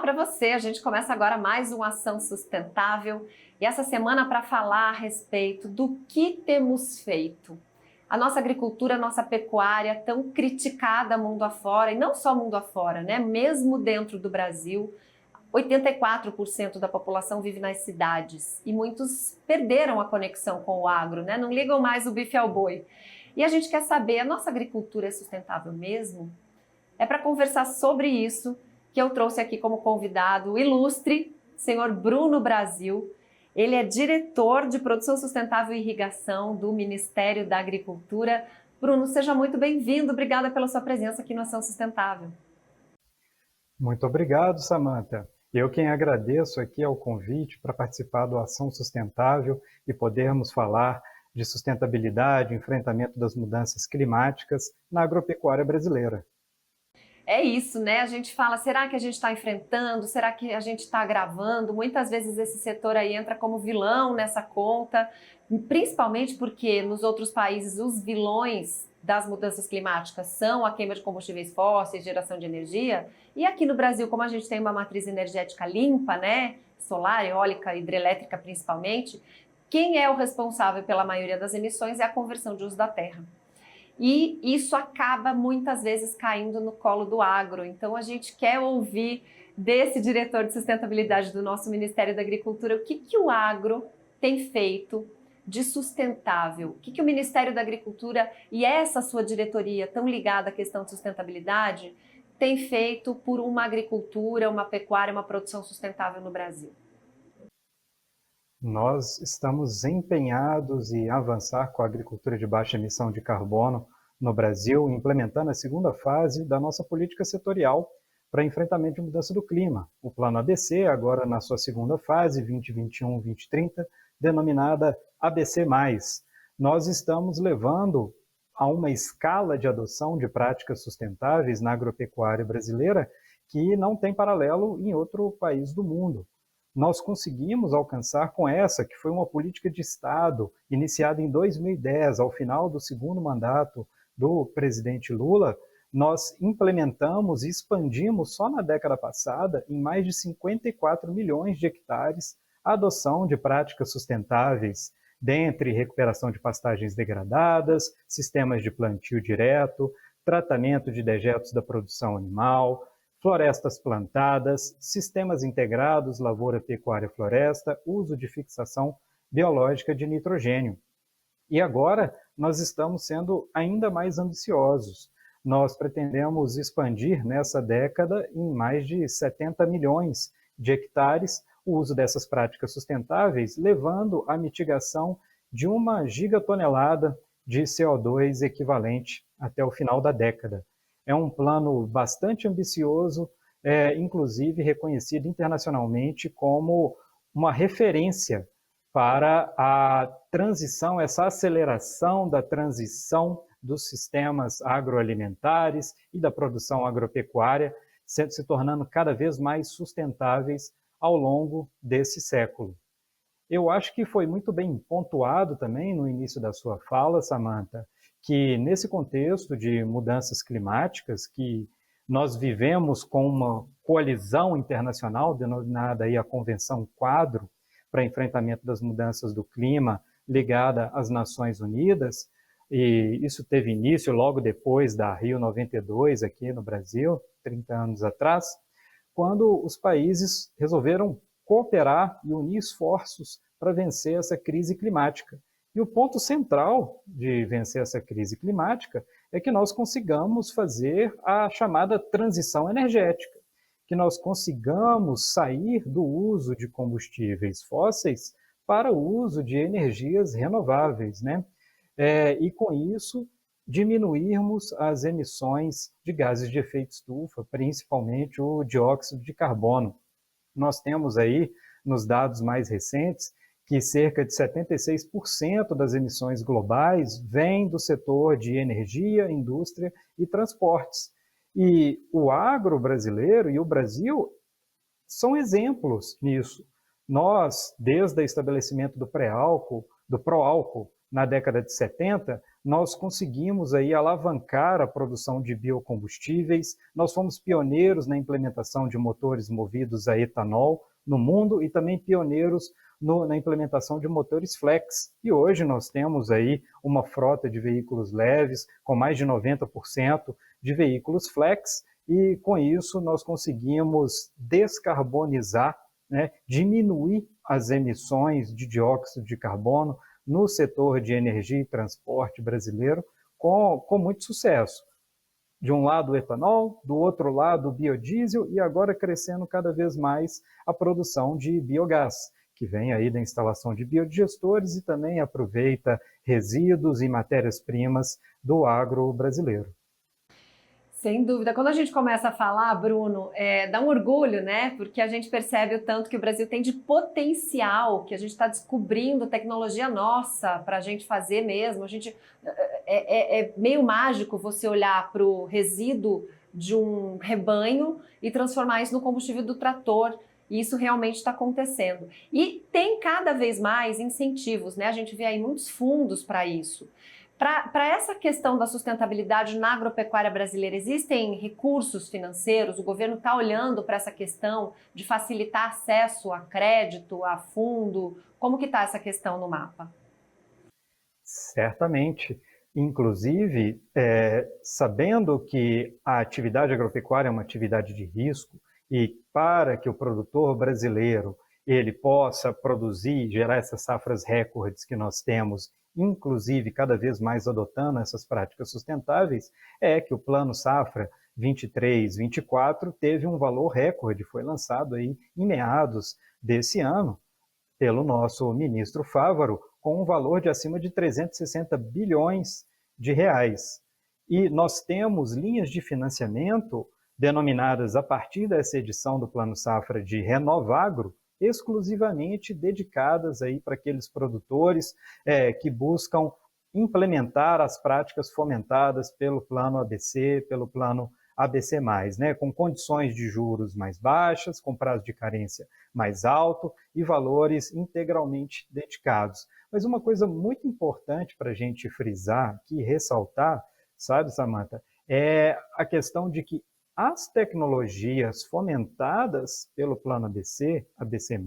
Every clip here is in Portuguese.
Olá para você, a gente começa agora mais uma Ação Sustentável e essa semana para falar a respeito do que temos feito. A nossa agricultura, a nossa pecuária tão criticada mundo afora, e não só mundo afora, né? Mesmo dentro do Brasil, 84% da população vive nas cidades e muitos perderam a conexão com o agro, né? Não ligam mais o bife ao boi. E a gente quer saber, a nossa agricultura é sustentável mesmo? É para conversar sobre isso que eu trouxe aqui como convidado o ilustre senhor Bruno Brasil. Ele é diretor de Produção Sustentável e Irrigação do Ministério da Agricultura. Bruno, seja muito bem-vindo. Obrigada pela sua presença aqui no Ação Sustentável. Muito obrigado, Samantha. Eu quem agradeço aqui ao convite para participar do Ação Sustentável e podermos falar de sustentabilidade, enfrentamento das mudanças climáticas na agropecuária brasileira. É isso, né? A gente fala, será que a gente está enfrentando? Será que a gente está agravando? Muitas vezes esse setor aí entra como vilão nessa conta, principalmente porque nos outros países os vilões das mudanças climáticas são a queima de combustíveis fósseis, geração de energia, e aqui no Brasil, como a gente tem uma matriz energética limpa, né? Solar, eólica, hidrelétrica principalmente, quem é o responsável pela maioria das emissões é a conversão de uso da terra. E isso acaba muitas vezes caindo no colo do agro. Então a gente quer ouvir desse diretor de sustentabilidade do nosso Ministério da Agricultura o que o agro tem feito de sustentável, o que o Ministério da Agricultura e essa sua diretoria tão ligada à questão de sustentabilidade tem feito por uma agricultura, uma pecuária, uma produção sustentável no Brasil. Nós estamos empenhados em avançar com a agricultura de baixa emissão de carbono no Brasil, implementando a segunda fase da nossa política setorial para enfrentamento de mudança do clima. O Plano ABC, agora na sua segunda fase, 2021-2030, denominada ABC+. Nós estamos levando a uma escala de adoção de práticas sustentáveis na agropecuária brasileira que não tem paralelo em outro país do mundo. Nós conseguimos alcançar com essa, que foi uma política de Estado iniciada em 2010, ao final do segundo mandato do presidente Lula, nós implementamos e expandimos só na década passada, em mais de 54 milhões de hectares, a adoção de práticas sustentáveis, dentre recuperação de pastagens degradadas, sistemas de plantio direto, tratamento de dejetos da produção animal, florestas plantadas, sistemas integrados, lavoura, pecuária, floresta, uso de fixação biológica de nitrogênio. E agora nós estamos sendo ainda mais ambiciosos. Nós pretendemos expandir nessa década em mais de 70 milhões de hectares o uso dessas práticas sustentáveis, levando à mitigação de 1 gigatonelada de CO2 equivalente até o final da década. É um plano bastante ambicioso, inclusive reconhecido internacionalmente como uma referência para a transição, essa aceleração da transição dos sistemas agroalimentares e da produção agropecuária, se tornando cada vez mais sustentáveis ao longo desse século. Eu acho que foi muito bem pontuado também no início da sua fala, Samantha, que nesse contexto de mudanças climáticas, que nós vivemos com uma coalizão internacional, denominada aí a Convenção Quadro para enfrentamento das mudanças do clima, ligada às Nações Unidas, e isso teve início logo depois da Rio 92 aqui no Brasil, 30 anos atrás, quando os países resolveram cooperar e unir esforços para vencer essa crise climática. E o ponto central de vencer essa crise climática é que nós consigamos fazer a chamada transição energética, que nós consigamos sair do uso de combustíveis fósseis para o uso de energias renováveis, né? E com isso diminuirmos as emissões de gases de efeito estufa, principalmente o dióxido de carbono. Nós temos aí, nos dados mais recentes, que cerca de 76% das emissões globais vêm do setor de energia, indústria e transportes. E o agro brasileiro e o Brasil são exemplos nisso. Nós, desde o estabelecimento do pré-álcool, do pró-álcool, na década de 70, nós conseguimos aí alavancar a produção de biocombustíveis, nós fomos pioneiros na implementação de motores movidos a etanol no mundo e também pioneiros na implementação de motores flex. E hoje nós temos aí uma frota de veículos leves com mais de 90% de veículos flex e com isso nós conseguimos descarbonizar, né, diminuir as emissões de dióxido de carbono no setor de energia e transporte brasileiro com muito sucesso. De um lado o etanol, do outro lado o biodiesel e agora crescendo cada vez mais a produção de biogás, que vem aí da instalação de biodigestores e também aproveita resíduos e matérias-primas do agro brasileiro. Sem dúvida. Quando a gente começa a falar, Bruno, dá um orgulho, né? Porque a gente percebe o tanto que o Brasil tem de potencial, que a gente está descobrindo tecnologia nossa para a gente fazer mesmo. É meio mágico você olhar para o resíduo de um rebanho e transformar isso no combustível do trator. E isso realmente está acontecendo. E tem cada vez mais incentivos, né? A gente vê aí muitos fundos para isso. Para essa questão da sustentabilidade na agropecuária brasileira, existem recursos financeiros? O governo está olhando para essa questão de facilitar acesso a crédito, a fundo? Como que está essa questão no mapa? Certamente. Inclusive, sabendo que a atividade agropecuária é uma atividade de risco e para que o produtor brasileiro ele possa produzir e gerar essas safras recordes que nós temos, inclusive cada vez mais adotando essas práticas sustentáveis, é que o Plano Safra 23-24 teve um valor recorde, foi lançado aí em meados desse ano pelo nosso ministro Fávaro, com um valor de acima de 360 bilhões de reais. E nós temos linhas de financiamento denominadas a partir dessa edição do Plano Safra de Renovagro, exclusivamente dedicadas aí para aqueles produtores que buscam implementar as práticas fomentadas pelo Plano ABC, pelo Plano ABC+, né, com condições de juros mais baixas, com prazo de carência mais alto e valores integralmente dedicados. Mas uma coisa muito importante para a gente frisar aqui, ressaltar, sabe, Samantha, é a questão de que as tecnologias fomentadas pelo Plano ABC, ABC+,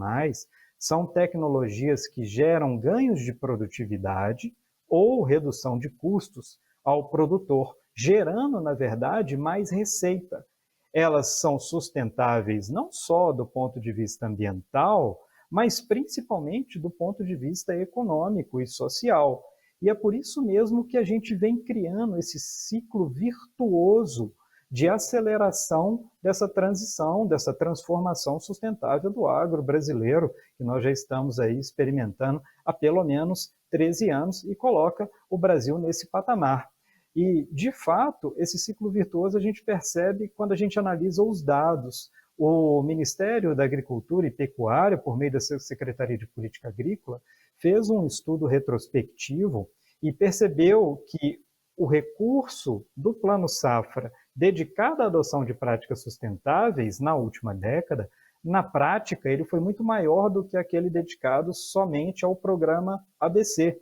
são tecnologias que geram ganhos de produtividade ou redução de custos ao produtor, gerando, na verdade, mais receita. Elas são sustentáveis não só do ponto de vista ambiental, mas principalmente do ponto de vista econômico e social. E é por isso mesmo que a gente vem criando esse ciclo virtuoso de aceleração dessa transição, dessa transformação sustentável do agro brasileiro, que nós já estamos aí experimentando há pelo menos 13 anos e coloca o Brasil nesse patamar. E, de fato, esse ciclo virtuoso a gente percebe quando a gente analisa os dados. O Ministério da Agricultura e Pecuária, por meio da Secretaria de Política Agrícola, fez um estudo retrospectivo e percebeu que o recurso do Plano Safra dedicado à adoção de práticas sustentáveis na última década, na prática, ele foi muito maior do que aquele dedicado somente ao programa ABC.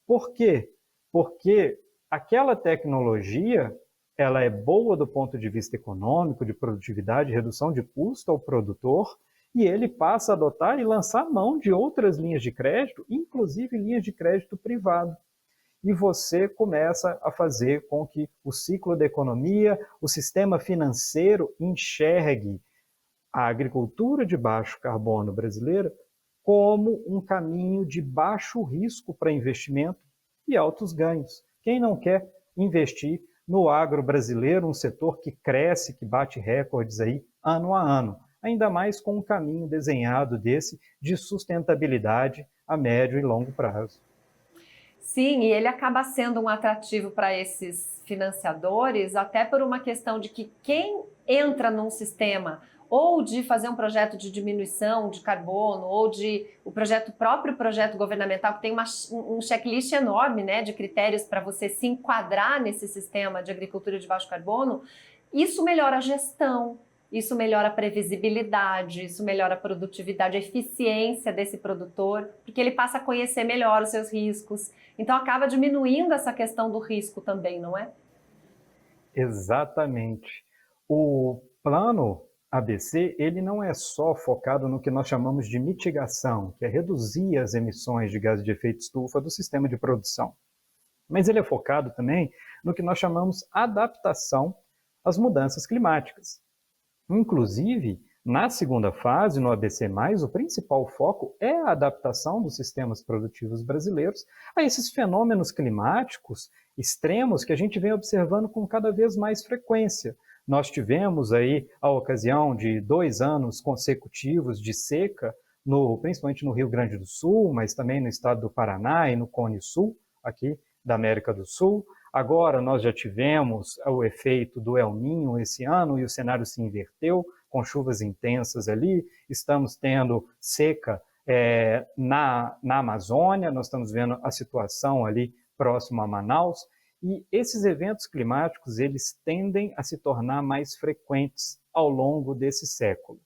Por quê? Porque aquela tecnologia ela é boa do ponto de vista econômico, de produtividade, redução de custo ao produtor, e ele passa a adotar e lançar mão de outras linhas de crédito, inclusive linhas de crédito privado. E você começa a fazer com que o ciclo da economia, o sistema financeiro enxergue a agricultura de baixo carbono brasileira como um caminho de baixo risco para investimento e altos ganhos. Quem não quer investir no agro brasileiro, um setor que cresce, que bate recordes aí ano a ano, ainda mais com um caminho desenhado desse de sustentabilidade a médio e longo prazo. Sim, e ele acaba sendo um atrativo para esses financiadores, até por uma questão de que quem entra num sistema ou de fazer um projeto de diminuição de carbono, ou de o próprio projeto governamental, que tem um checklist enorme, né, de critérios para você se enquadrar nesse sistema de agricultura de baixo carbono, isso melhora a gestão. isso melhora a previsibilidade, isso melhora a produtividade, a eficiência desse produtor, porque ele passa a conhecer melhor os seus riscos. Então acaba diminuindo essa questão do risco também, não é? Exatamente. O plano ABC, ele não é só focado no que nós chamamos de mitigação, que é reduzir as emissões de gases de efeito estufa do sistema de produção. Mas ele é focado também no que nós chamamos adaptação às mudanças climáticas. Inclusive, na segunda fase, no ABC+, o principal foco é a adaptação dos sistemas produtivos brasileiros a esses fenômenos climáticos extremos que a gente vem observando com cada vez mais frequência. Nós tivemos aí a ocasião de 2 anos consecutivos de seca, principalmente no Rio Grande do Sul, mas também no estado do Paraná e no Cone Sul, aqui da América do Sul. Agora nós já tivemos o efeito do El Niño esse ano e o cenário se inverteu, com chuvas intensas ali. Estamos tendo seca na Amazônia, nós estamos vendo a situação ali próximo a Manaus. E esses eventos climáticos, eles tendem a se tornar mais frequentes ao longo desse século.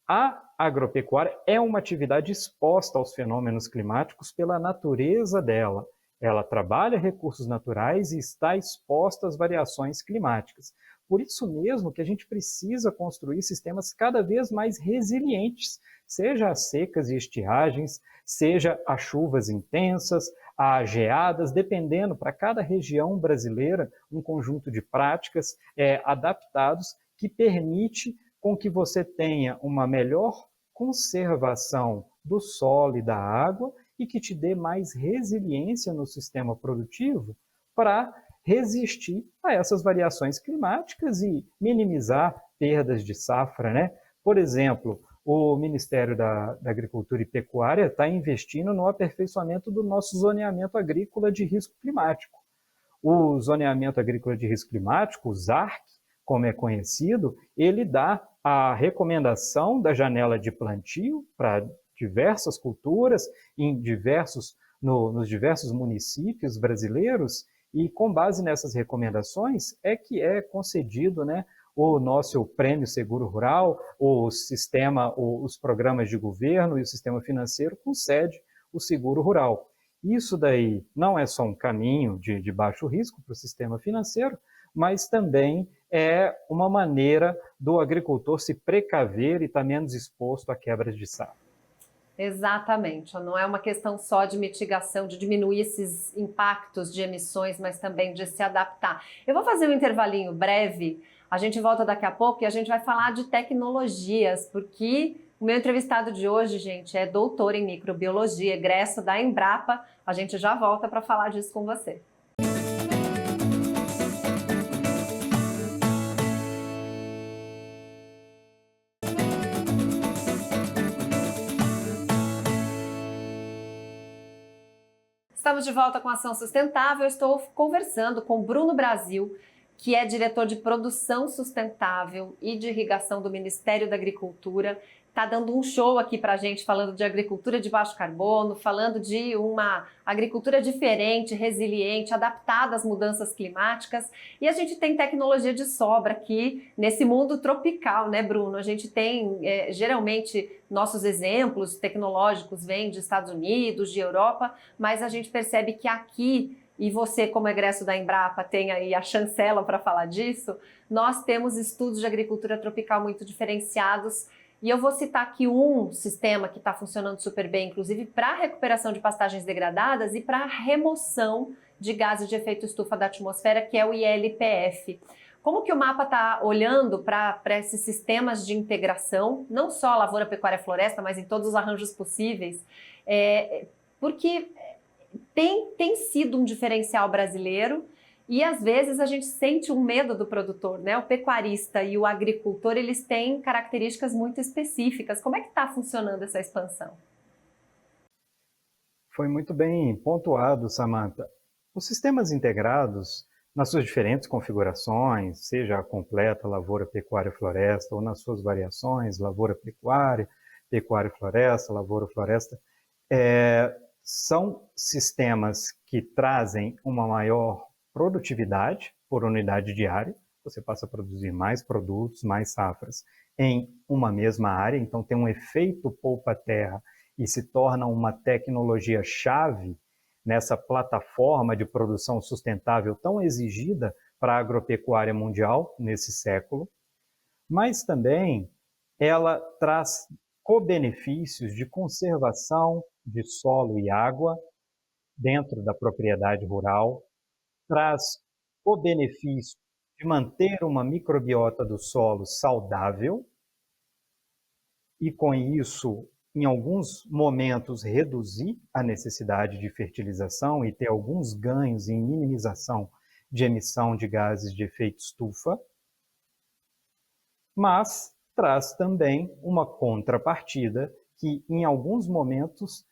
A agropecuária é uma atividade exposta aos fenômenos climáticos pela natureza dela. Ela trabalha recursos naturais e está exposta às variações climáticas. Por isso mesmo que a gente precisa construir sistemas cada vez mais resilientes, seja a secas e estiagens, seja a chuvas intensas, a geadas, dependendo para cada região brasileira um conjunto de práticas adaptados que permite com que você tenha uma melhor conservação do solo e da água e que te dê mais resiliência no sistema produtivo para resistir a essas variações climáticas e minimizar perdas de safra, né? Por exemplo, o Ministério da Agricultura e Pecuária está investindo no aperfeiçoamento do nosso zoneamento agrícola de risco climático. O zoneamento agrícola de risco climático, o ZARC, como é conhecido, ele dá a recomendação da janela de plantio para diversas culturas nos diversos municípios brasileiros, e com base nessas recomendações é que é concedido, né, o nosso Prêmio Seguro Rural, os programas de governo e o sistema financeiro concede o seguro rural. Isso daí não é só um caminho de baixo risco para o sistema financeiro, mas também é uma maneira do agricultor se precaver e estar menos exposto a quebras de safra. Exatamente, não é uma questão só de mitigação, de diminuir esses impactos de emissões, mas também de se adaptar. Eu vou fazer um intervalinho breve, a gente volta daqui a pouco e a gente vai falar de tecnologias, porque o meu entrevistado de hoje, gente, é doutor em microbiologia, egresso da Embrapa. A gente já volta para falar disso com você. Estamos de volta com Ação Sustentável. Estou conversando com Bruno Brasil, que é diretor de produção sustentável e de irrigação do Ministério da Agricultura. Está dando um show aqui para a gente, falando de agricultura de baixo carbono, falando de uma agricultura diferente, resiliente, adaptada às mudanças climáticas. E a gente tem tecnologia de sobra aqui nesse mundo tropical, né, Bruno? A gente tem, geralmente, nossos exemplos tecnológicos vêm de Estados Unidos, de Europa, mas a gente percebe que aqui, e você, como egresso da Embrapa, tem aí a chancela para falar disso, nós temos estudos de agricultura tropical muito diferenciados. E eu vou citar aqui um sistema que está funcionando super bem, inclusive para a recuperação de pastagens degradadas e para a remoção de gases de efeito estufa da atmosfera, que é o ILPF. Como que o MAPA está olhando para esses sistemas de integração, não só a lavoura, pecuária, floresta, mas em todos os arranjos possíveis? Porque tem sido um diferencial brasileiro. E às vezes a gente sente um medo do produtor, né? O pecuarista e o agricultor, eles têm características muito específicas. Como é que está funcionando essa expansão? Foi muito bem pontuado, Samantha. Os sistemas integrados, nas suas diferentes configurações, seja a completa lavoura, pecuária, floresta, ou nas suas variações, lavoura, pecuária, floresta, lavoura, floresta, são sistemas que trazem uma maior produtividade por unidade diária, você passa a produzir mais produtos, mais safras em uma mesma área, então tem um efeito poupa-terra e se torna uma tecnologia-chave nessa plataforma de produção sustentável tão exigida para a agropecuária mundial nesse século, mas também ela traz co-benefícios de conservação de solo e água dentro da propriedade rural, traz o benefício de manter uma microbiota do solo saudável e, com isso, em alguns momentos, reduzir a necessidade de fertilização e ter alguns ganhos em minimização de emissão de gases de efeito estufa, mas traz também uma contrapartida que, em alguns momentos,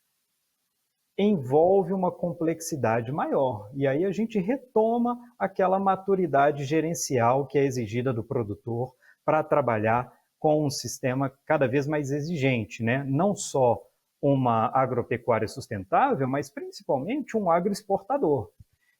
envolve uma complexidade maior. E aí a gente retoma aquela maturidade gerencial que é exigida do produtor para trabalhar com um sistema cada vez mais exigente, né? Não só uma agropecuária sustentável, mas principalmente um agroexportador,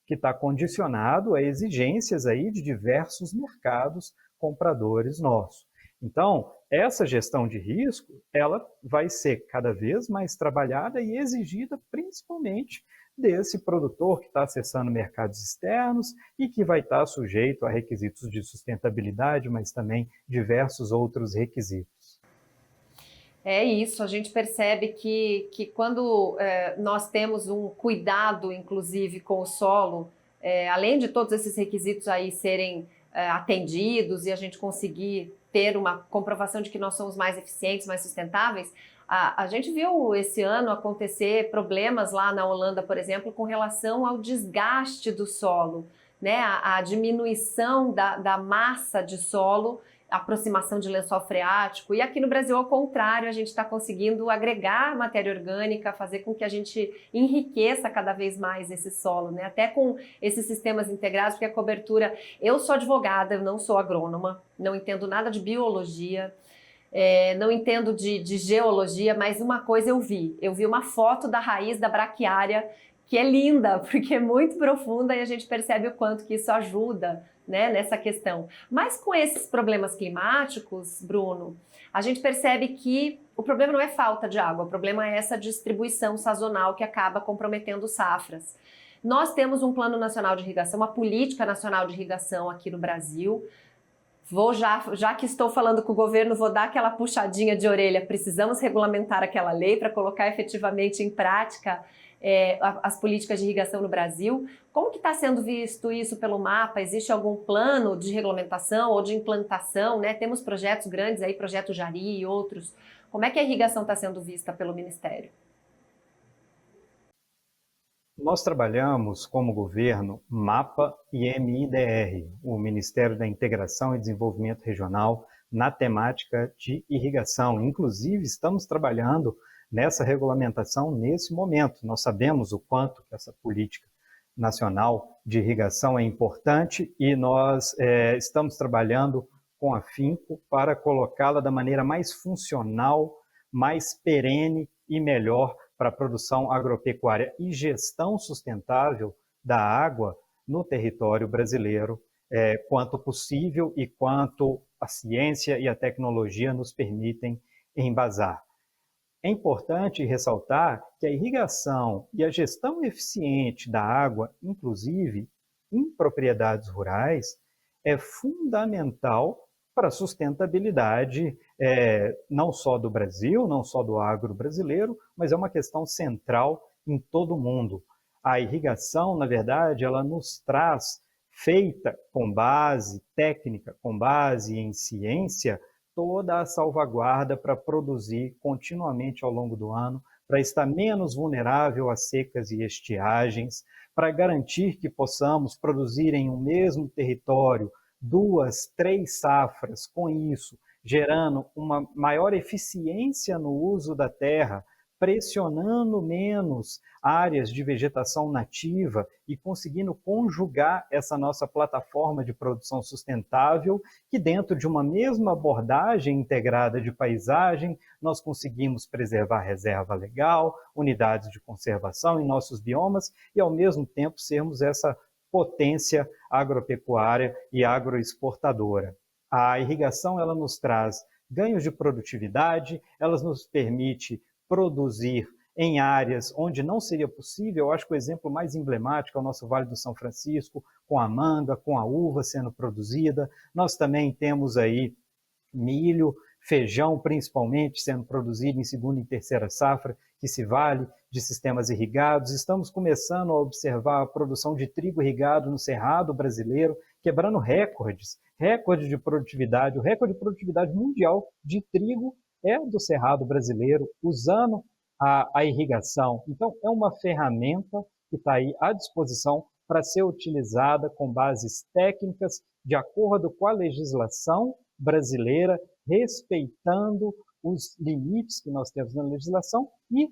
que está condicionado a exigências aí de diversos mercados compradores nossos. Então, essa gestão de risco, ela vai ser cada vez mais trabalhada e exigida principalmente desse produtor que está acessando mercados externos e que vai estar sujeito a requisitos de sustentabilidade, mas também diversos outros requisitos. É isso, a gente percebe que quando nós temos um cuidado, inclusive, com o solo, além de todos esses requisitos aí serem atendidos e a gente conseguir ter uma comprovação de que nós somos mais eficientes, mais sustentáveis, a gente viu esse ano acontecer problemas lá na Holanda, por exemplo, com relação ao desgaste do solo, né? A diminuição da massa de solo, aproximação de lençol freático, e aqui no Brasil, ao contrário, a gente está conseguindo agregar matéria orgânica, fazer com que a gente enriqueça cada vez mais esse solo, né? Até com esses sistemas integrados, porque a cobertura... Eu sou advogada, eu não sou agrônoma, não entendo nada de biologia, não entendo de geologia, mas uma coisa eu vi uma foto da raiz da braquiária, que é linda, porque é muito profunda e a gente percebe o quanto que isso ajuda, né, nessa questão. Mas com esses problemas climáticos, Bruno, a gente percebe que o problema não é falta de água, o problema é essa distribuição sazonal que acaba comprometendo safras. Nós temos um Plano Nacional de Irrigação, uma Política Nacional de Irrigação aqui no Brasil. Já que estou falando com o governo, vou dar aquela puxadinha de orelha. Precisamos regulamentar aquela lei para colocar efetivamente em prática as políticas de irrigação no Brasil. Como que está sendo visto isso pelo mapa? Existe algum plano de regulamentação ou de implantação, né? Temos projetos grandes aí, Projeto Jari e outros. Como é que a irrigação está sendo vista pelo Ministério? Nós trabalhamos como governo MAPA e MIDR, o Ministério da Integração e Desenvolvimento Regional, na temática de irrigação. Inclusive, estamos trabalhando nessa regulamentação nesse momento. Nós sabemos o quanto que essa política nacional de irrigação é importante e nós estamos trabalhando com afinco para colocá-la da maneira mais funcional, mais perene e melhor para a produção agropecuária e gestão sustentável da água no território brasileiro, quanto possível e quanto a ciência e a tecnologia nos permitem embasar. É importante ressaltar que a irrigação e a gestão eficiente da água, inclusive em propriedades rurais, é fundamental para a sustentabilidade não só do Brasil, não só do agro brasileiro, mas é uma questão central em todo o mundo. A irrigação, na verdade, ela nos traz, feita com base técnica, com base em ciência, toda a salvaguarda para produzir continuamente ao longo do ano, para estar menos vulnerável a secas e estiagens, para garantir que possamos produzir em um mesmo território 2, 3 safras, com isso, gerando uma maior eficiência no uso da terra, pressionando menos áreas de vegetação nativa e conseguindo conjugar essa nossa plataforma de produção sustentável, que dentro de uma mesma abordagem integrada de paisagem, nós conseguimos preservar reserva legal, unidades de conservação em nossos biomas e, ao mesmo tempo, sermos essa potência agropecuária e agroexportadora. A irrigação ela nos traz ganhos de produtividade, ela nos permite produzir em áreas onde não seria possível. Eu acho que o exemplo mais emblemático é o nosso Vale do São Francisco, com a manga, com a uva sendo produzida. Nós também temos aí milho, feijão principalmente sendo produzido em segunda e terceira safra, que se vale de sistemas irrigados. Estamos começando a observar a produção de trigo irrigado no Cerrado brasileiro, quebrando recordes de produtividade. O recorde de produtividade mundial de trigo é do Cerrado brasileiro, usando a irrigação. Então, é uma ferramenta que está aí à disposição para ser utilizada com bases técnicas, de acordo com a legislação brasileira, respeitando os limites que nós temos na legislação e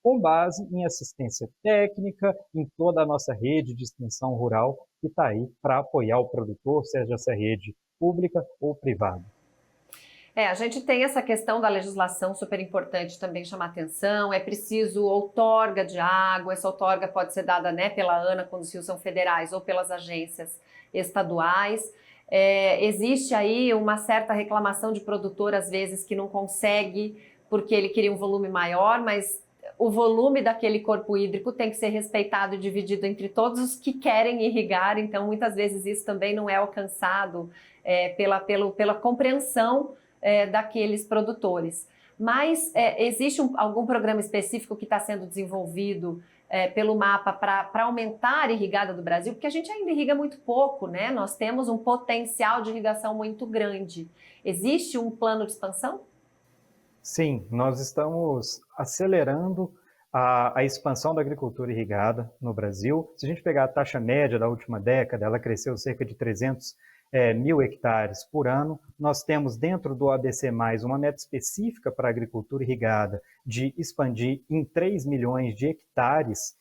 com base em assistência técnica, em toda a nossa rede de extensão rural que está aí para apoiar o produtor, seja essa rede pública ou privada. A gente tem essa questão da legislação super importante também chamar atenção. É preciso outorga de água. Essa outorga pode ser dada, né, pela ANA, quando os rios são federais, ou pelas agências estaduais. Existe aí uma certa reclamação de produtor, às vezes, que não consegue porque ele queria um volume maior, mas o volume daquele corpo hídrico tem que ser respeitado e dividido entre todos os que querem irrigar. Então, muitas vezes, isso também não é alcançado pela compreensão daqueles produtores. Mas existe algum programa específico que está sendo desenvolvido pelo MAPA para aumentar a irrigada do Brasil? Porque a gente ainda irriga muito pouco, né? Nós temos um potencial de irrigação muito grande. Existe um plano de expansão? Sim, nós estamos acelerando a expansão da agricultura irrigada no Brasil. Se a gente pegar a taxa média da última década, ela cresceu cerca de 300 mil hectares por ano. Nós temos dentro do ABC+, uma meta específica para a agricultura irrigada de expandir em 3 milhões de hectares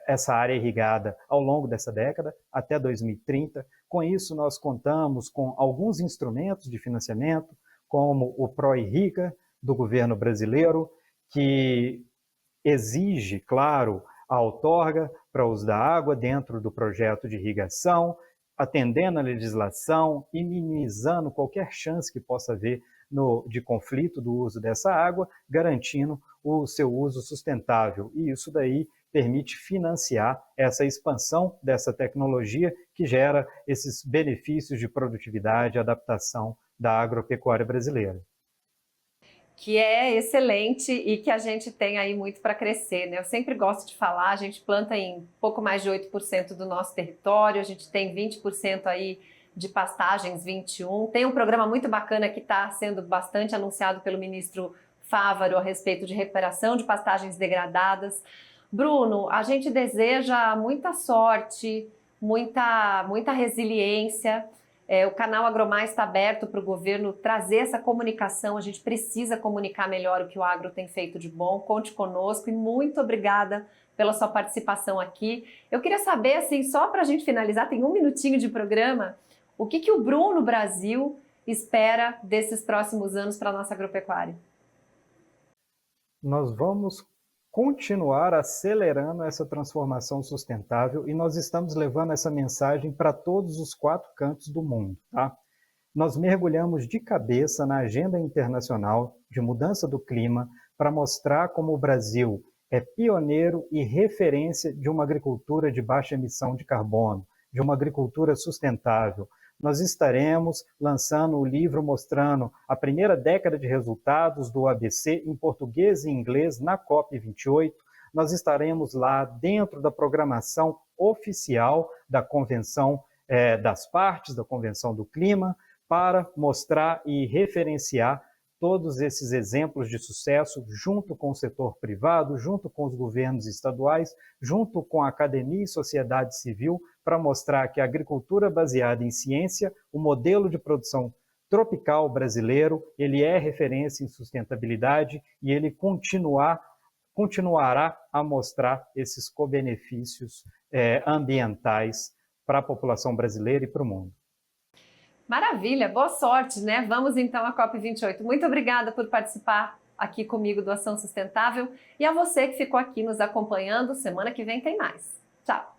essa área irrigada ao longo dessa década, até 2030. Com isso, nós contamos com alguns instrumentos de financiamento, como o ProIrriga, do governo brasileiro, que exige, claro, a outorga para uso da água dentro do projeto de irrigação, atendendo a legislação e minimizando qualquer chance que possa haver de conflito do uso dessa água, garantindo o seu uso sustentável. E isso daí permite financiar essa expansão dessa tecnologia que gera esses benefícios de produtividade e adaptação da agropecuária brasileira. Que é excelente e que a gente tem aí muito para crescer, né? Eu sempre gosto de falar, a gente planta em pouco mais de 8% do nosso território, a gente tem 20% aí de pastagens, 21%. Tem um programa muito bacana que está sendo bastante anunciado pelo ministro Fávaro a respeito de recuperação de pastagens degradadas. Bruno, a gente deseja muita sorte, muita resiliência. O canal AgroMais está aberto para o governo trazer essa comunicação. A gente precisa comunicar melhor o que o agro tem feito de bom. Conte conosco e muito obrigada pela sua participação aqui. Eu queria saber, assim, só para a gente finalizar, tem 1 minutinho de programa, o que o Bruno Brasil espera desses próximos anos para a nossa agropecuária? Nós vamos continuar acelerando essa transformação sustentável e nós estamos levando essa mensagem para todos os 4 cantos do mundo. Tá? Nós mergulhamos de cabeça na agenda internacional de mudança do clima para mostrar como o Brasil é pioneiro e referência de uma agricultura de baixa emissão de carbono, de uma agricultura sustentável. Nós estaremos lançando o livro mostrando a primeira década de resultados do ABC em português e inglês na COP28. Nós estaremos lá dentro da programação oficial da Convenção das Partes, da Convenção do Clima, para mostrar e referenciar todos esses exemplos de sucesso junto com o setor privado, junto com os governos estaduais, junto com a academia e sociedade civil, para mostrar que a agricultura baseada em ciência, o modelo de produção tropical brasileiro, ele é referência em sustentabilidade e ele continuará a mostrar esses co-benefícios ambientais para a população brasileira e para o mundo. Maravilha, boa sorte, né? Vamos então à COP28. Muito obrigada por participar aqui comigo do Ação Sustentável e a você que ficou aqui nos acompanhando. Semana que vem tem mais. Tchau!